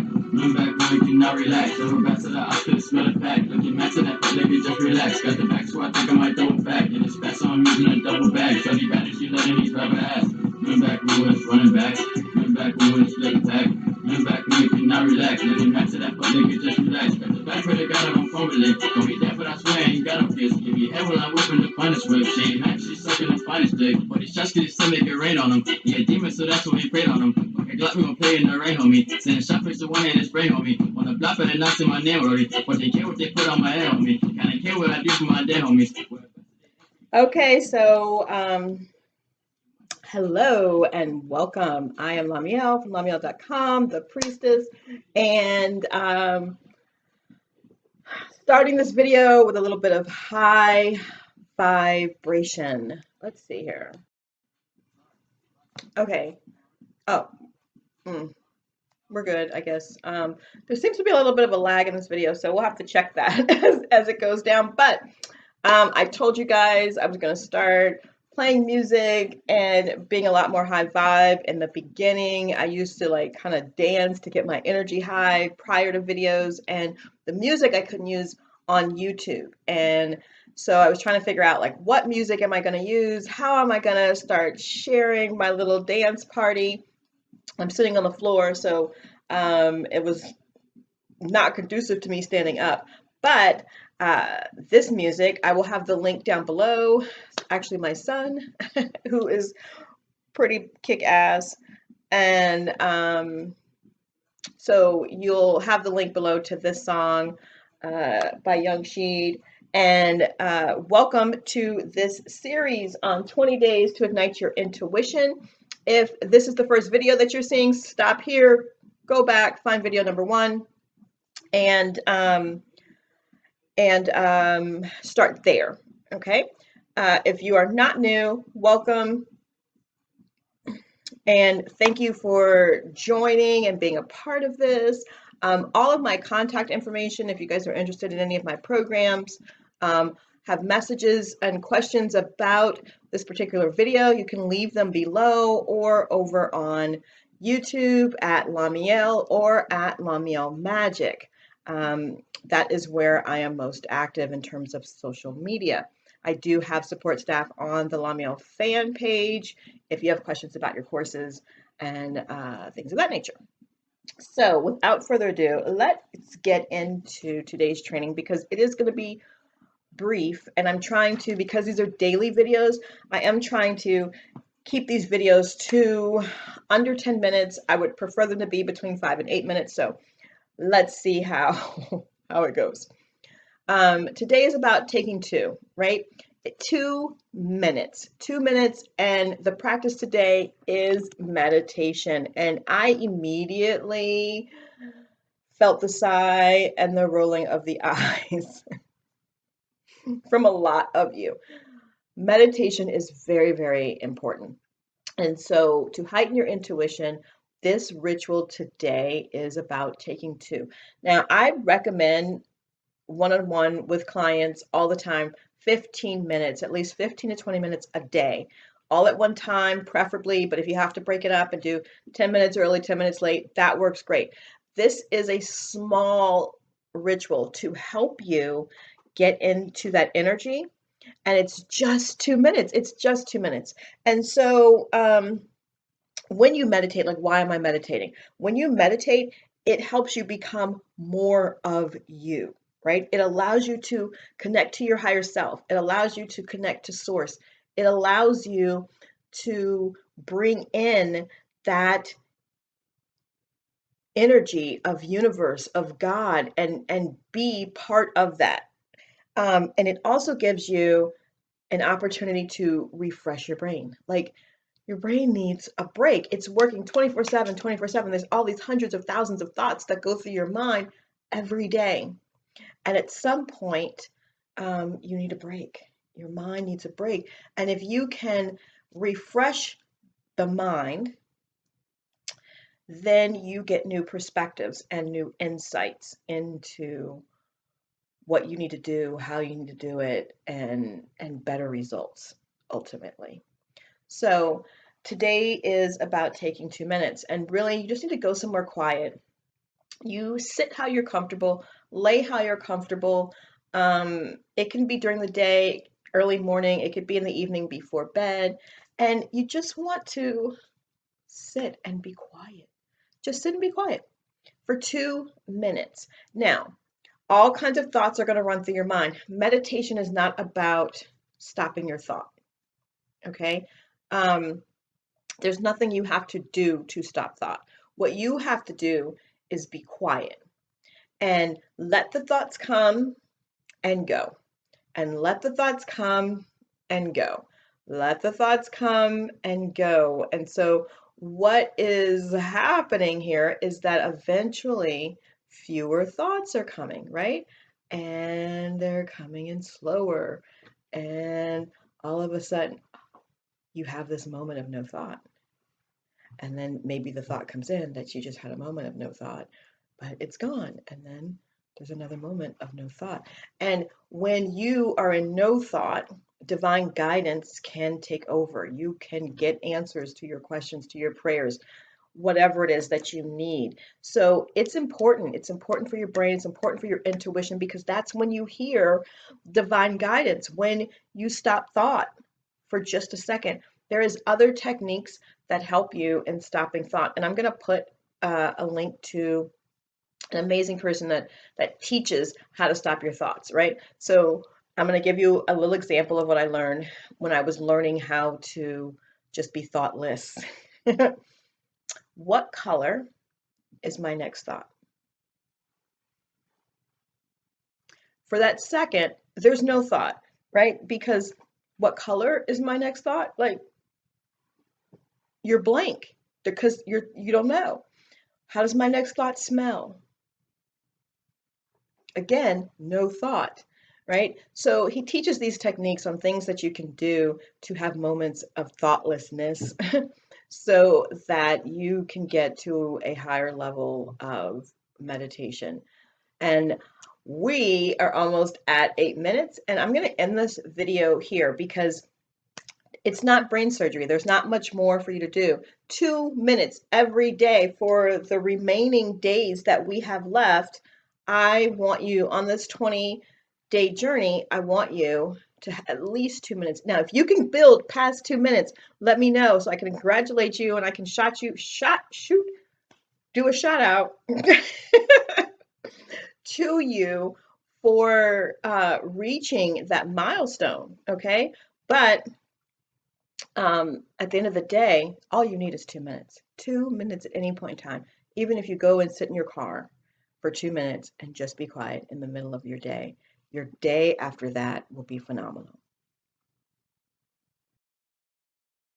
back. Lean back, you can now relax. Over back to the I could smell it back. Looking back to that foot, nigga, just relax. Got the back, so I think I might throw it back. And it's fast, so I'm using a double bag. Shorty bad, she letting these rubber ass. Lean back, when it's running back. Lean back, when it's flipping back. Lean back, you can now relax. Looking back to that foot, nigga, just relax. Got the back, where they got it on formula. Don't be deaf, but I swear I ain't got no kiss. Give me head while I'm whipping the finest whip. She ain't mad, she's sucking the finest dick. But these shots get to make it rain on them. Yeah, demons, so that's what we prayed on them. Okay, Glock, we gon' play in the rain, homie. Send a shot face to one hand and spray, homie. On the block, and not in my name, already. But they care what they put on my head, homie. Kinda care what I do for my dead homies. Okay, so, hello and welcome. I am LaMeel from LaMeel.com, the priestess, and starting this video with a little bit of high vibration. Let's see here. Okay. Oh, we're good, I guess. There seems to be a little bit of a lag in this video, so we'll have to check that as it goes down. But I told you guys I was going to start playing music and being a lot more high vibe. In the beginning, I used to like kind of dance to get my energy high prior to videos, and the music I couldn't use on YouTube. And so I was trying to figure out like what music am I going to use? How am I going to start sharing my little dance party? I'm sitting on the floor, so it was not conducive to me standing up. But this music, I will have the link down below. It's actually my son, who is pretty kick-ass. And so you'll have the link below to this song by Young Sheed. And welcome to this series on 20 Days to Ignite Your Intuition. If this is the first video that you're seeing, stop here, go back, find video number 1, and start there, okay? If you are not new, welcome, and thank you for joining and being a part of this. All of my contact information, if you guys are interested in any of my programs, have messages and questions about this particular video, you can leave them below or over on YouTube at LaMeel or at LaMeel Magic. That is where I am most active in terms of social media. I do have support staff on the LaMeel fan page if you have questions about your courses and things of that nature. So without further ado, let's get into today's training because it is going to be brief, and I'm trying to, because these are daily videos, I am trying to keep these videos to under 10 minutes. I would prefer them to be between 5 and 8 minutes, so let's see how it goes. Today is about taking 2, right? 2 minutes, and the practice today is meditation, and I immediately felt the sigh and the rolling of the eyes from a lot of you. Meditation is very, very important. And so to heighten your intuition, this ritual today is about taking 2. Now, I recommend one-on-one with clients all the time, 15 minutes, at least 15 to 20 minutes a day, all at one time, preferably. But if you have to break it up and do 10 minutes early, 10 minutes late, that works great. This is a small ritual to help you get into that energy, and it's just 2 minutes. It's just 2 minutes. And so when you meditate, like, why am I meditating? When you meditate, it helps you become more of you, right? It allows you to connect to your higher self. It allows you to connect to source. It allows you to bring in that energy of universe, of God, and be part of that. And it also gives you an opportunity to refresh your brain. Like, your brain needs a break. It's working 24/7, 24/7. There's all these hundreds of thousands of thoughts that go through your mind every day. And at some point, you need a break. Your mind needs a break. And if you can refresh the mind, then you get new perspectives and new insights into what you need to do, how you need to do it, and better results ultimately. So today is about taking 2 minutes, and really you just need to go somewhere quiet. You sit how you're comfortable, lay how you're comfortable. It can be during the day, early morning, it could be in the evening before bed, and you just want to sit and be quiet. Just sit and be quiet for 2 minutes. Now, all kinds of thoughts are going to run through your mind. Meditation is not about stopping your thought, okay? There's nothing you have to do to stop thought. What you have to do is be quiet and let the thoughts come and go. And let the thoughts come and go. Let the thoughts come and go. And so, what is happening here is that eventually fewer thoughts are coming, right? And they're coming in slower. And all of a sudden, you have this moment of no thought. And then maybe the thought comes in that you just had a moment of no thought, but it's gone. And then there's another moment of no thought. And when you are in no thought, divine guidance can take over. You can get answers to your questions, to your prayers, whatever it is that you need. So it's important. It's important for your brain. It's important for your intuition, because that's when you hear divine guidance, when you stop thought for just a second. There is other techniques that help you in stopping thought. And I'm going to put a link to an amazing person that teaches how to stop your thoughts, right? So I'm going to give you a little example of what I learned when I was learning how to just be thoughtless. What color is my next thought? For that second, there's no thought, right? Because what color is my next thought? Like, you're blank because you don't know. How does my next thought smell? Again, no thought, right? So he teaches these techniques on things that you can do to have moments of thoughtlessness so that you can get to a higher level of meditation. And we are almost at 8 minutes, and I'm going to end this video here because it's not brain surgery. There's not much more for you to do. 2 minutes every day for the remaining days that we have left. I want you on this 20-day journey. I want you to at least 2 minutes. Now, if you can build past 2 minutes, let me know so I can congratulate you and I can do a shout out to you for reaching that milestone. Okay. But at the end of the day, all you need is 2 minutes. 2 minutes at any point in time. Even if you go and sit in your car for 2 minutes and just be quiet in the middle of your day after that will be phenomenal.